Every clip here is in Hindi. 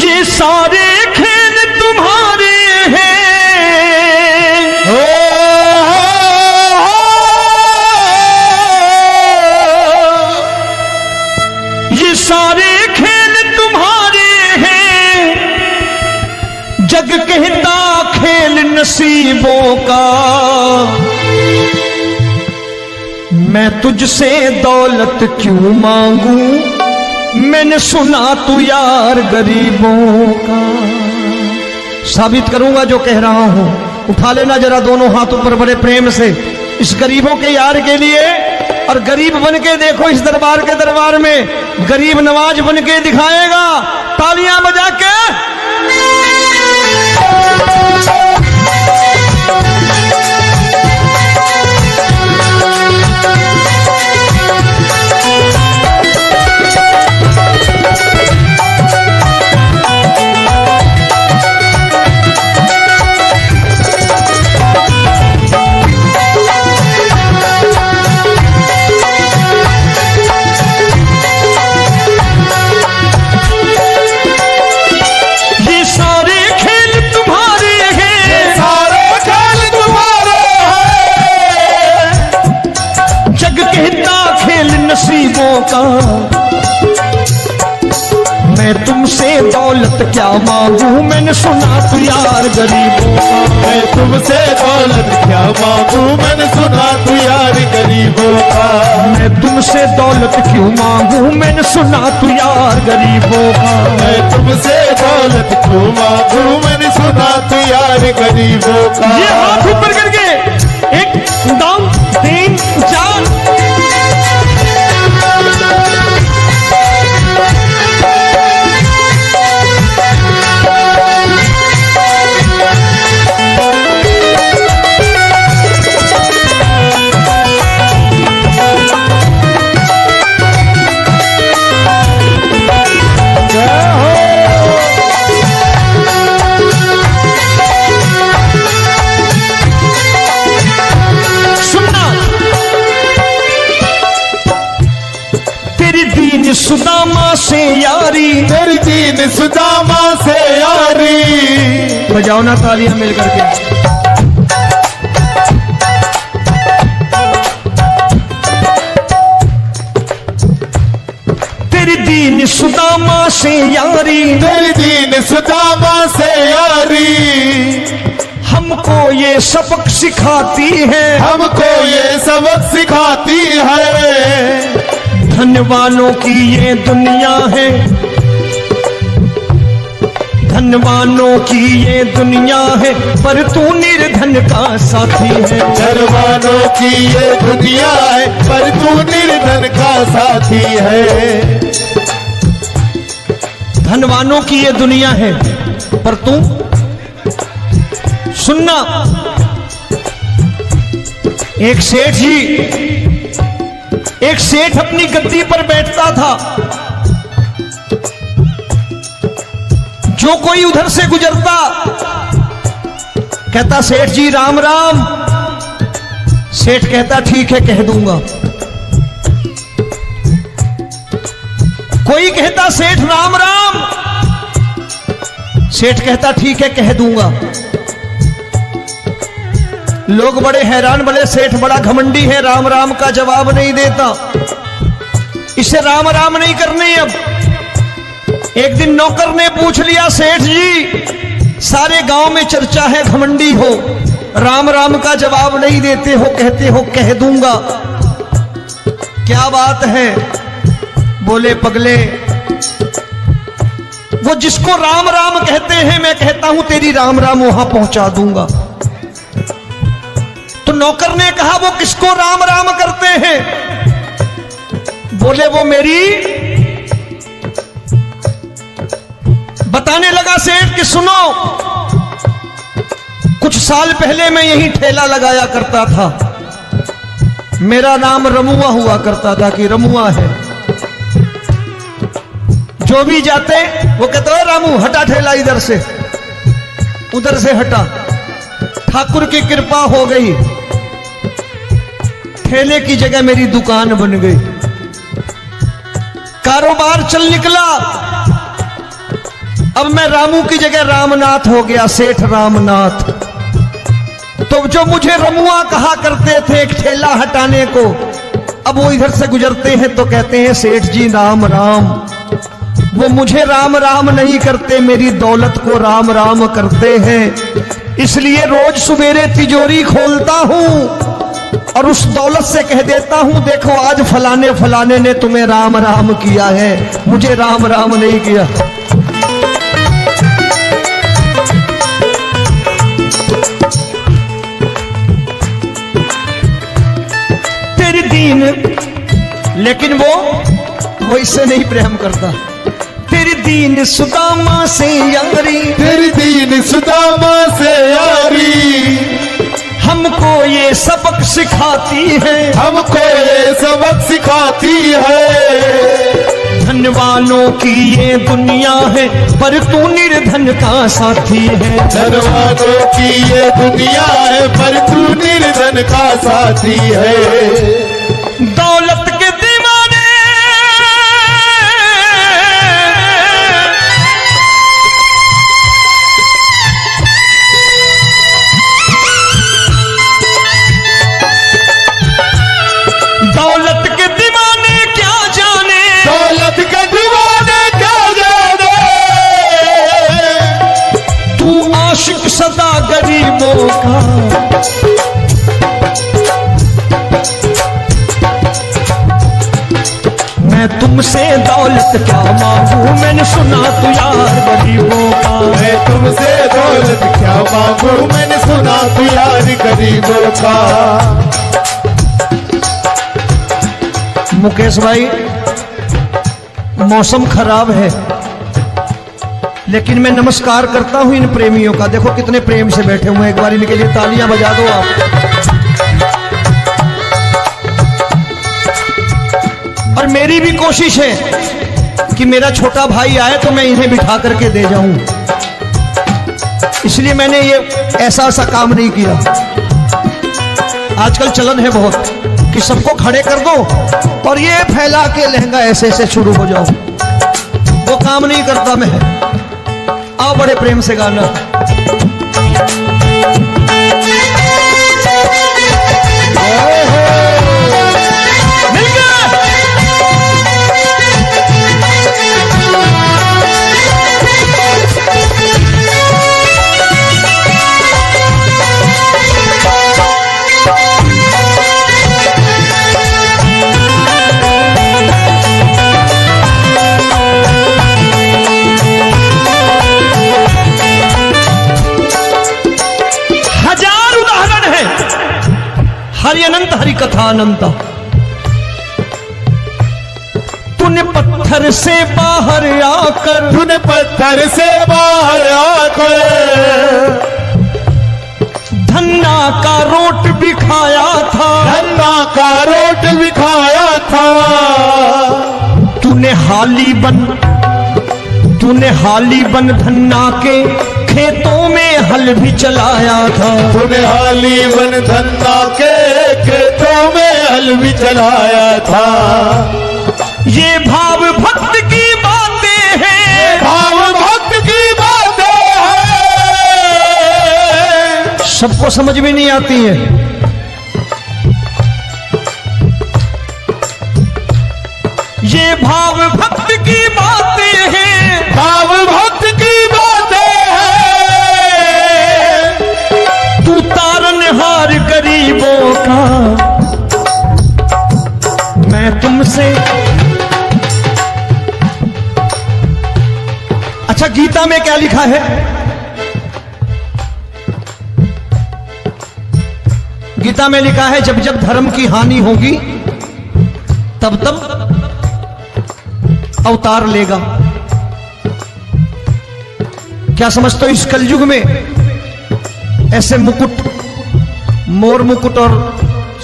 ये सारे खेल तुम्हारे हैं, ये सारे खेल तुम्हारे हैं, जग कहता खेल नसीबों का। मैं तुझसे दौलत क्यों मांगू, मैंने सुना तू यार गरीबों का। साबित करूंगा जो कह रहा हूं। उठा लेना जरा दोनों हाथों पर बड़े प्रेम से इस गरीबों के यार के लिए। और गरीब बन के देखो इस दरबार के दरबार में गरीब नवाज बन के दिखाएगा, तालियां बजा के। नसीबों का मैं तुमसे दौलत क्या मांगू, मैंने सुना तू यार गरीबों का। मैं तुमसे दौलत क्या मांगू, मैंने सुना तू यार गरीबों का। मैं तुमसे दौलत क्यों मांगू, मैंने सुना तू यार गरीबों का। मैं तुमसे दौलत क्यों मांगू, मैंने सुना तू यार गरीबों का। ये हाथ ऊपर करके एक दो तीन चार। सुदामा से यारी, तेरी दीन सुदामा से यारी। बजाओ ना तालियां मिल करके। तेरी दीन सुदामा से यारी, तेरी दीन सुदामा से यारी। हमको ये सबक सिखाती है, हमको ये सबक सिखाती है। धनवानों की ये दुनिया है, धनवानों की ये दुनिया है, पर तू निर्धन का साथी है। धनवानों की ये दुनिया है, पर तू निर्धन का साथी है। धनवानों की ये दुनिया है, पर तू सुनना। एक सेठ जी, एक सेठ अपनी गद्दी पर बैठता था। जो कोई उधर से गुजरता कहता सेठ जी राम राम। सेठ कहता ठीक है कह दूंगा। कोई कहता सेठ राम राम। सेठ कहता ठीक है कह दूंगा। लोग बड़े हैरान, बड़े सेठ बड़ा घमंडी है, राम राम का जवाब नहीं देता, इसे राम राम नहीं करने। अब एक दिन नौकर ने पूछ लिया सेठ जी सारे गांव में चर्चा है घमंडी हो, राम राम का जवाब नहीं देते हो, कहते हो कह दूंगा, क्या बात है? बोले पगले वो जिसको राम राम कहते हैं मैं कहता हूं तेरी राम राम वहां पहुंचा दूंगा। तो नौकर ने कहा वो किसको राम राम करते हैं? बोले वो मेरी। बताने लगा सेठ कि सुनो, कुछ साल पहले मैं यही ठेला लगाया करता था, मेरा नाम रमुआ हुआ करता था कि रमुआ है। जो भी जाते वो कहते हो रामू हटा ठेला इधर से, उधर से हटा। ठाकुर की कृपा हो गई, ठेले की जगह मेरी दुकान बन गई, कारोबार चल निकला। अब मैं रामू की जगह रामनाथ हो गया, सेठ रामनाथ। तो जो मुझे रमुआ कहा करते थे एक ठेला हटाने को, अब वो इधर से गुजरते हैं तो कहते हैं सेठ जी राम राम। वो मुझे राम राम नहीं करते, मेरी दौलत को राम राम करते हैं। इसलिए रोज सवेरे तिजोरी खोलता हूं और उस दौलत से कह देता हूं, देखो आज फलाने फलाने ने तुम्हें राम राम किया है, मुझे राम राम नहीं किया। तेरी दीन, लेकिन वो इससे नहीं प्रेम करता। तेरी दीन सुदामा से यारी, तेरी दीन सुदामा से यारी, हमको ये सबक सिखाती है, हमको ये सबक सिखाती है। धन वालों की ये दुनिया है, पर तू निर्धन का साथी है। धन वालों की ये दुनिया है, पर तू निर्धन का साथी है। दौलत के दीवाने दौलत के दीवाने क्या जाने, दौलत के दीवाने क्या जाने। तू आशिक सदा गरीबों का। मैं तुमसे दौलत क्या मांगू, मैंने सुना तू यार गरीबों का। मैं तुमसे दौलत क्या मांगू, मैंने सुना तू यार गरीबों का। मुकेश भाई, मौसम खराब है, लेकिन मैं नमस्कार करता हूं इन प्रेमियों का। देखो कितने प्रेम से बैठे हुए हैं, एक बार इनके लिए तालियां बजा दो आप। और मेरी भी कोशिश है कि मेरा छोटा भाई आए तो मैं इन्हें बिठा करके दे जाऊं, इसलिए मैंने ये ऐसा काम नहीं किया। आजकल चलन है बहुत कि सबको खड़े कर दो और ये फैला के लहंगा ऐसे ऐसे शुरू हो जाओ, वो काम नहीं करता मैं। आओ बड़े प्रेम से गाना। मिल गया। हरि अनंत हरि कथा अनंत। तूने पत्थर से बाहर आकर, तूने पत्थर से बाहर आकर धन्ना का रोट भी खाया था, धन्ना का रोट भी खाया था। तूने हाली बन धन्ना के खेतों में हल भी चलाया था। तूने हाली बन धन्ना के खेतों में हल भी चलाया था। ये भाव भक्त की बातें हैं, भाव भक्त की बातें हैं, सबको समझ में नहीं आती है। ये भाव भक्त की बातें हैं, भाव भक्त की बातें हैं। तू तारनहार गरीबों का, मैं तुमसे। अच्छा, गीता में क्या लिखा है? गीता में लिखा है जब जब धर्म की हानि होगी तब तब अवतार लेगा। क्या समझते हो, इस कलयुग में ऐसे मुकुट, मोर मुकुट और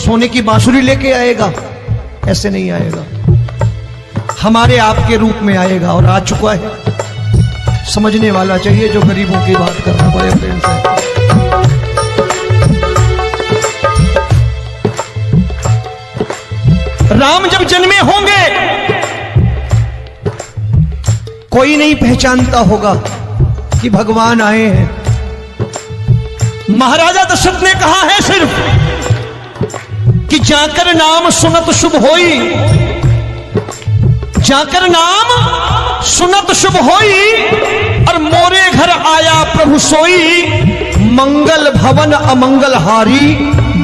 सोने की बांसुरी लेके आएगा? ऐसे नहीं आएगा, हमारे आपके रूप में आएगा और आ चुका है। समझने वाला चाहिए जो गरीबों की बात करना बड़े प्रेम से। राम जब जन्मे होंगे कोई नहीं पहचानता होगा, कि भगवान आए हैं। महाराजा दशरथ ने कहा है सिर्फ कि जाकर नाम सुनत शुभ होई, जाकर नाम सुनत शुभ होई, और मोरे घर आया प्रभु सोई, मंगल भवन अमंगल हारी,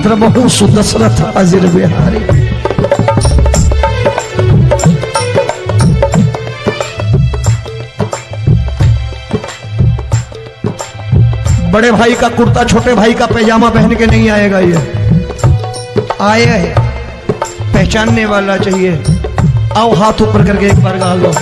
द्रबहु सुदशरथ अजिर बिहारी। बड़े भाई का कुर्ता छोटे भाई का पैजामा पहन के नहीं आएगा, ये आए है पहचानने वाला चाहिए। आओ हाथ ऊपर करके एक बार गा लो।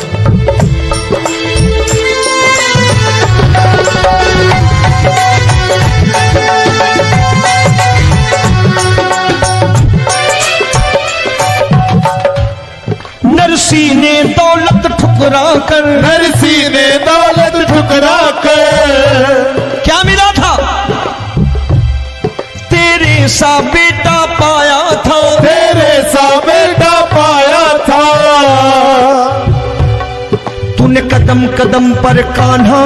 नरसी ने दौलत ठुकरा कर, नरसी ने दौलत ठुकरा कर, क्या मिला था? तेरे सा बेटा पाया था, तेरे सा बेटा पाया था। तूने कदम कदम पर कान्हा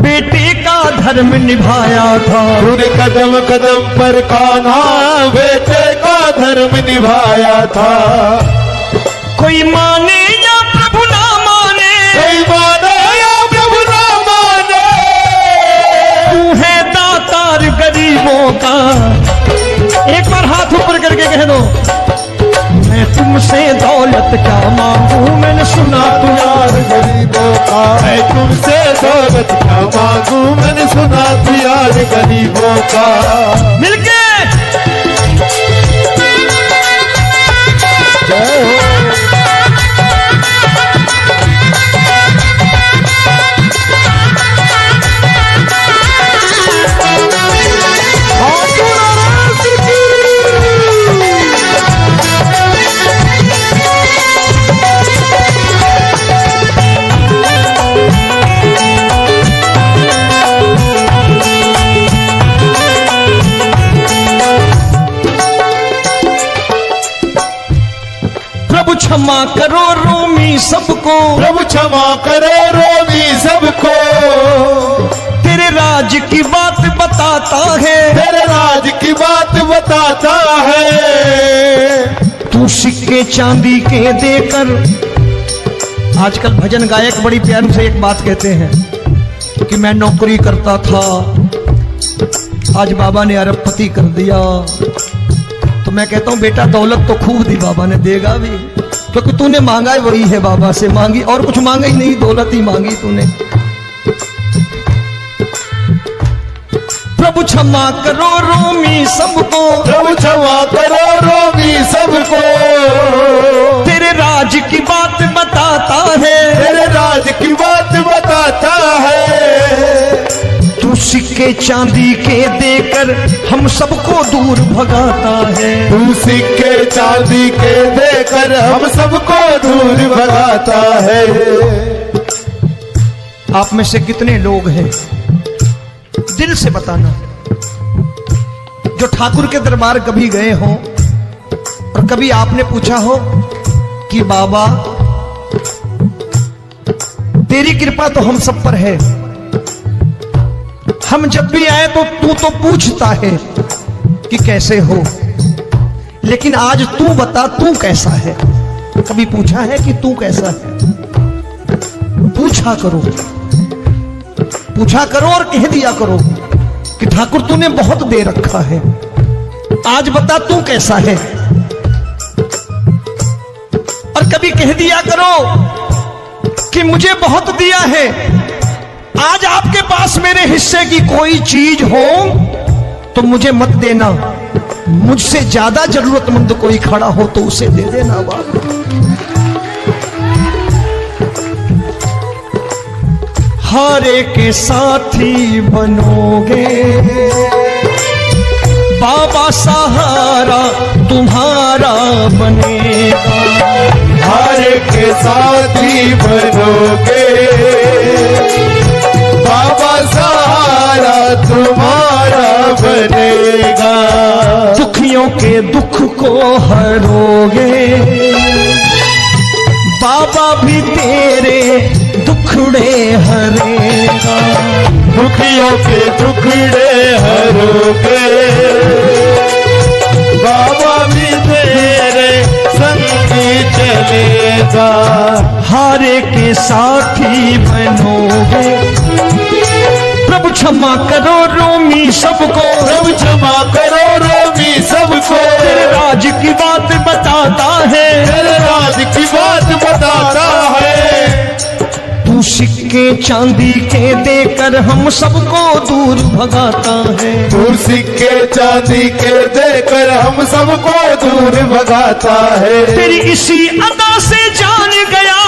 बेटे का धर्म निभाया था, तूने कदम कदम पर कान्हा बेटे का धर्म निभाया था। कोई माने या प्रभु ना माने, कोई माने या प्रभु ना माने, तू है दातार गरीबों का। एक बार हाथ ऊपर करके कह दो, मैं तुमसे दौलत क्या मांगू, मैंने सुना तू यार गरीबों का। मैं तुमसे दौलत क्या मांगू, मैंने सुना तू यार गरीबों का। मिलके क्षमा करो रोमी सबको, प्रभु क्षमा करो रोमी सबको। तेरे राज की बात बताता है, तेरे राज की बात बताता है। तू सिक्के चांदी के देकर, आजकल भजन गायक बड़ी प्यार से एक बात कहते हैं कि मैं नौकरी करता था, आज बाबा ने अरबपति कर दिया। तो मैं कहता हूं बेटा दौलत तो खूब दी बाबा ने, देगा भी, क्योंकि तूने मांगा वही है बाबा से मांगी, और कुछ मांगा ही नहीं, दौलत ही मांगी तूने। प्रभु क्षमा करो रोमी सबको, प्रभु क्षमा करो रोमी सबको। तेरे राज की बात बताता है, तेरे राज की बात बताता है। तू सिक्के चांदी के देकर हम सबको दूर भगाता है, तू सिक्के चांदी के देकर हम सबको दूर भगाता है। आप में से कितने लोग हैं, दिल से बताना, जो ठाकुर के दरबार कभी गए हो और कभी आपने पूछा हो कि बाबा तेरी कृपा तो हम सब पर है, हम जब भी आए तो तू तो पूछता है कि कैसे हो, लेकिन आज तू बता तू कैसा है। कभी पूछा है कि तू कैसा है? पूछा करो, पूछा करो और कह दिया करो कि ठाकुर तूने बहुत दे रखा है, आज बता तू कैसा है। और कभी कह दिया करो कि मुझे बहुत दिया है, आज आपके पास मेरे हिस्से की कोई चीज हो तो मुझे मत देना, मुझसे ज्यादा जरूरतमंद कोई खड़ा हो तो उसे दे देना बाबा। हारे के साथी बनोगे बाबा, सहारा तुम्हारा बनेगा। हारे के साथी बनोगे बाबा, सहारा तुम्हारा बनेगा। दुखियों के दुख को हरोगे बाबा, भी तेरे दुखड़े हरेगा। दुखियों के टुकड़े हरोगे, बाबा भी तेरे संगी चलेगा। हारे के साथी बनोगे, प्रभु क्षमा करो रोमी सबको, प्रभु क्षमा करो रोमी सबको। तेरे राज की बात बताता है, तेरे राज की बात बताता है। तू सिक्के चांदी के देकर हम सबको दूर भगाता है। तू सिक्के चांदी के देकर हम सबको दूर भगाता है। तेरी इसी अदा से जान गया,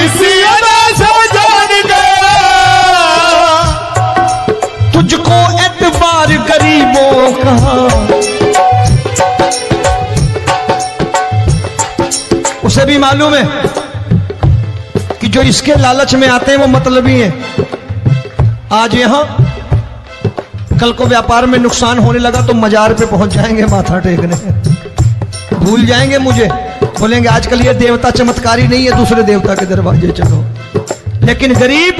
इसी अदा से जान गया, तुझको एतबार गरीबों का। उसे भी मालूम है कि जो इसके लालच में आते हैं वो मतलबी हैं। आज यहां कल को व्यापार में नुकसान होने लगा तो मजार पे पहुंच जाएंगे माथा टेकने, भूल जाएंगे मुझे, बोलेंगे आजकल ये देवता चमत्कारी नहीं है, दूसरे देवता के दरवाजे चलो। लेकिन गरीब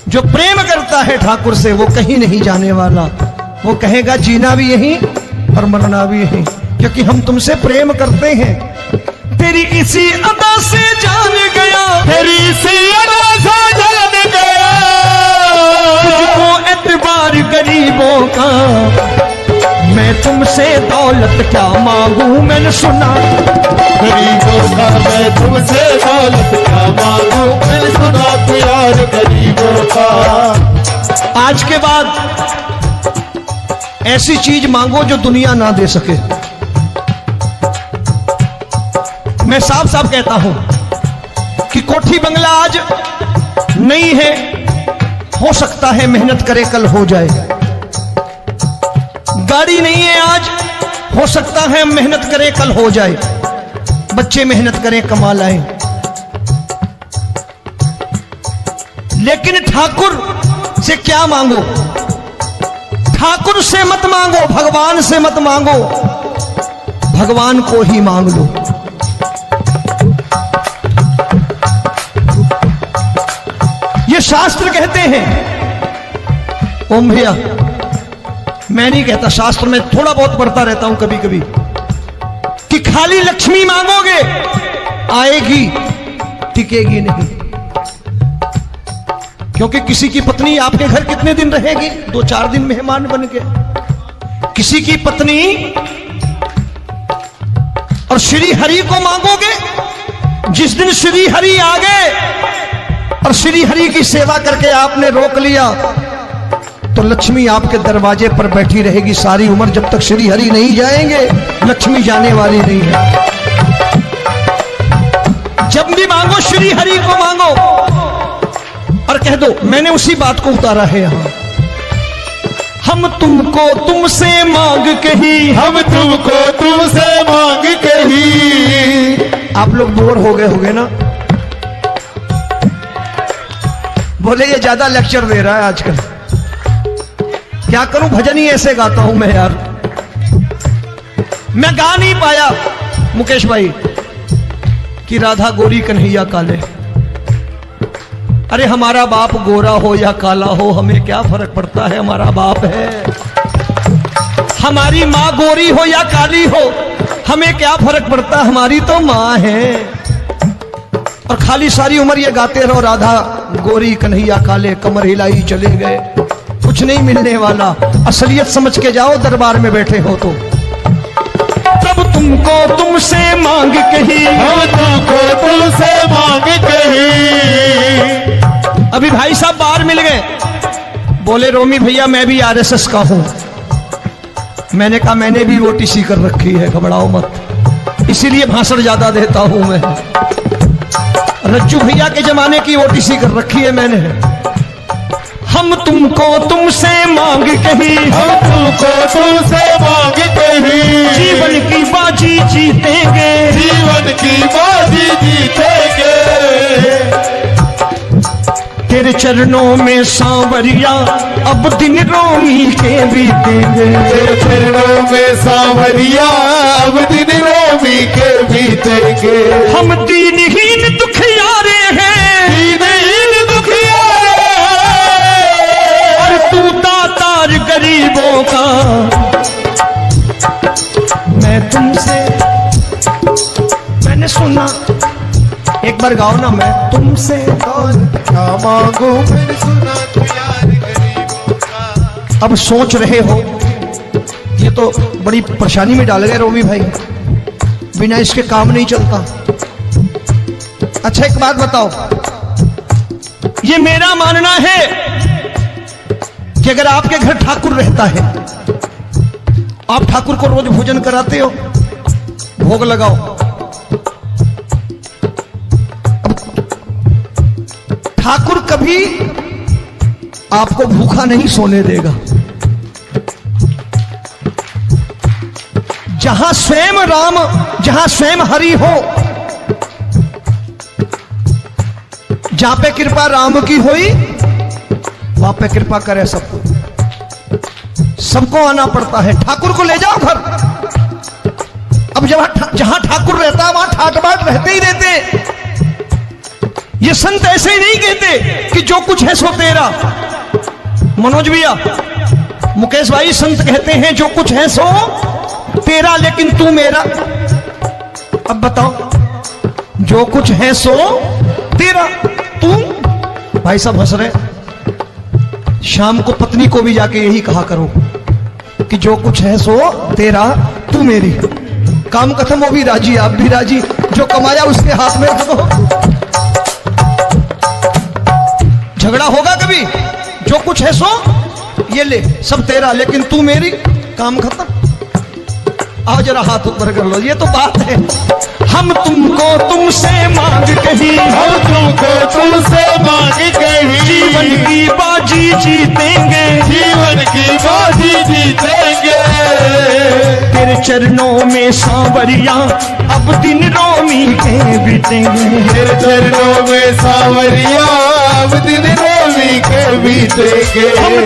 जो प्रेम करता है ठाकुर से वो कहीं नहीं जाने वाला, वो कहेगा जीना भी यहीं और मरना भी यहीं, क्योंकि हम तुमसे प्रेम करते हैं। तेरी इसी अदा से जान गया, तेरी इसी अदा से जान गया, तुझको एतबार गरीबों का। मैं तुमसे दौलत क्या मांगू, मैंने सुना गरीबों का मैं तुमसे दौलत क्या मांगू, मैंने सुना प्यार गरीबों का। आज के बाद ऐसी चीज मांगो जो दुनिया ना दे सके। मैं साफ साफ कहता हूं कि कोठी बंगला आज नहीं है, हो सकता है मेहनत करे कल हो जाए। गाड़ी नहीं है आज, हो सकता है मेहनत करे कल हो जाए। बच्चे मेहनत करें कमा लाएं, लेकिन ठाकुर से क्या मांगो? ठाकुर से मत मांगो, भगवान से मत मांगो, भगवान को ही मांग लो। ये शास्त्र कहते हैं, ओम भैया मैं नहीं कहता, शास्त्र में थोड़ा बहुत पढ़ता रहता हूं कभी कभी, कि खाली लक्ष्मी मांगोगे आएगी, टिकेगी नहीं। क्योंकि किसी की पत्नी आपके घर कितने दिन रहेगी? 2-4 दिन मेहमान बन के। किसी की पत्नी और श्री हरि को मांगोगे, जिस दिन श्री हरि आ गए और श्री हरि की सेवा करके आपने रोक लिया तो लक्ष्मी आपके दरवाजे पर बैठी रहेगी सारी उम्र, जब तक श्री हरि नहीं जाएंगे लक्ष्मी जाने वाली नहीं है। जब भी मांगो श्री हरि को मांगो और कह दो मैंने उसी बात को उतारा है यहां, हम तुमको तुमसे मांग कही, हम तुमको तुमसे मांग कही। आप लोग बोर हो गए होंगे ना, बोले ये ज्यादा लेक्चर दे रहा है आजकल। क्या करूं, भजन ही ऐसे गाता हूं मैं यार। मैं गा नहीं पाया मुकेश भाई कि राधा गोरी कन्हैया काले। अरे हमारा बाप गोरा हो या काला हो हमें क्या फर्क पड़ता है, हमारा बाप है। हमारी माँ गोरी हो या काली हो हमें क्या फर्क पड़ता, हमारी तो माँ है। और खाली सारी उम्र ये गाते रहो राधा गोरी कन्हैया काले, कमर हिलाई चले गए, कुछ नहीं मिलने वाला। असलियत समझ के जाओ दरबार में बैठे हो तो। तब तुमको तुमसे मांग कही, हम तुमको तुमसे मांग कही। अभी भाई साहब बाहर मिल गए, बोले रोमी भैया मैं भी आरएसएस का हूं। मैंने कहा मैंने भी ओटीसी कर रखी है, घबराओ मत, इसीलिए भाषण ज्यादा देता हूं मैं। रज्जू भैया के जमाने की ओटीसी कर रखी है मैंने। हम तुमको तुमसे मांग कही, हम तुमको तुमसे मांग कही। जीवन की बाजी जीतेंगे, जीवन की बाजी जीतेंगे। तेरे चरणों में सांवरिया अब दिन रोमी के बीतेंगे। तेरे चरणों में सांवरिया अब दिन रोमी के बीतेंगे। हम दीनहीन दुखियारे हैं, दीनहीन दुखियारे हैं। बार गाओ ना। मैं तुमसे दौलत क्या मांगू, मैंने सुना तू यार गरीबों का। अब सोच रहे हो, ये तो बड़ी परेशानी में डाल गए रोमी भाई, बिना इसके काम नहीं चलता। अच्छा एक बात बताओ, ये मेरा मानना है कि अगर आपके घर ठाकुर रहता है, आप ठाकुर को रोज भोजन कराते हो, भोग लगाओ, अब ठाकुर कभी आपको भूखा नहीं सोने देगा। जहां स्वयं राम, जहां स्वयं हरि हो, जहां पे कृपा राम की हुई, वहां पे कृपा करे सबको। सबको आना पड़ता है। ठाकुर को ले जाओ घर। अब जहां ठाकुर रहता है वहां ठाट बाट रहते ही रहते। ये संत ऐसे ही नहीं कहते कि जो कुछ है सो तेरा। मनोज भैया, मुकेश भाई, संत कहते हैं जो कुछ है सो तेरा, लेकिन तू मेरा। अब बताओ, जो कुछ है सो तेरा, तू। भाई साहब हंस रहे। शाम को पत्नी को भी जाके यही कहा करो कि जो कुछ है सो तेरा, तू मेरी। काम खत्म, वो भी राजी, आप भी राजी, जो कमाया उसके हाथ में रख दो। झगड़ा होगा कभी? जो कुछ है सो ये ले, सब तेरा, लेकिन तू मेरी। काम खत्म। आओ जरा हाथ ऊपर कर लो। ये तो बात है। हम तुमको तुमसे मांग कहीं, हम तुमको तुमसे मांग कहीं, जीवन की बाजी जीतेंगे, जीवन की बाजी जीतेंगे। तेरे चरणों में सांवरिया अब दिन रोमी के बीतेंगे। तेरे चरणों में सांवरिया अब दिन रोमी के बीतेंगे। हम